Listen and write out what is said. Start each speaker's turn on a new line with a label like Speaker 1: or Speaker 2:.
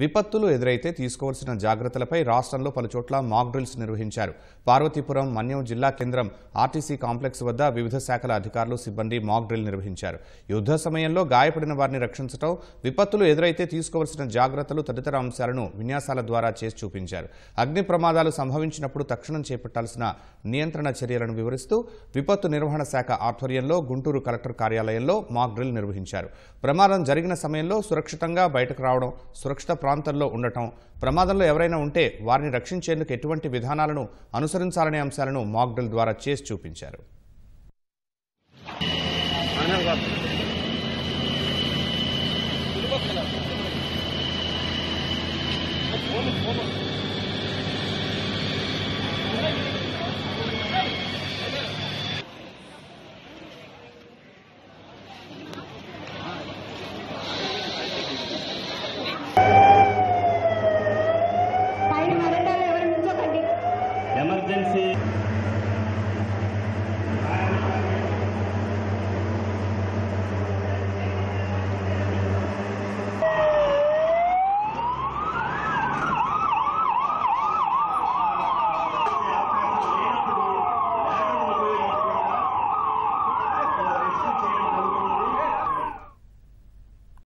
Speaker 1: విపత్తులు ఎదురైతే తీసుకోవాల్సిన జాగ్రత్తలపై రాష్ట్రంలో పలుచోట్ల మాక్ డ్రిల్స్ నిర్వహించారు. పార్వతీపురం మన్యం జిల్లా కేంద్రం ఆర్టీసీ కాంప్లెక్స్ వద్ద వివిధ శాఖల అధికారులు సిబ్బంది మాక్ డ్రిల్ నిర్వహించారు. యుద్ధ సమయంలో గాయపడిన వారిని రక్షించడం, విపత్తులు ఎదురైతే తీసుకోవాల్సిన జాగ్రత్తలు తదితర అంశాలను విన్యాసాల ద్వారా చేసి చూపించారు. అగ్ని ప్రమాదాలు సంభవించినప్పుడు తక్షణం చేపట్టాల్సిన నియంత్రణ చర్యలను వివరిస్తూ విపత్తు నిర్వహణ శాఖ ఆధ్వర్యంలో గుంటూరు కలెక్టర్ కార్యాలయంలో మాక్ డ్రిల్ నిర్వహించారు. ప్రమాదం జరిగిన సమయంలో సురక్షితంగా బయటకు రావడం, సురక్షిత ప్రాంతంలో ఉండటం, ప్రమాదంలో ఎవరైనా ఉంటే వారిని రక్షించేందుకు ఎటువంటి విధానాలను అనుసరించాలనే అంశాలను మాక్ డ్రిల్ ద్వారా చేసి చూపించారు.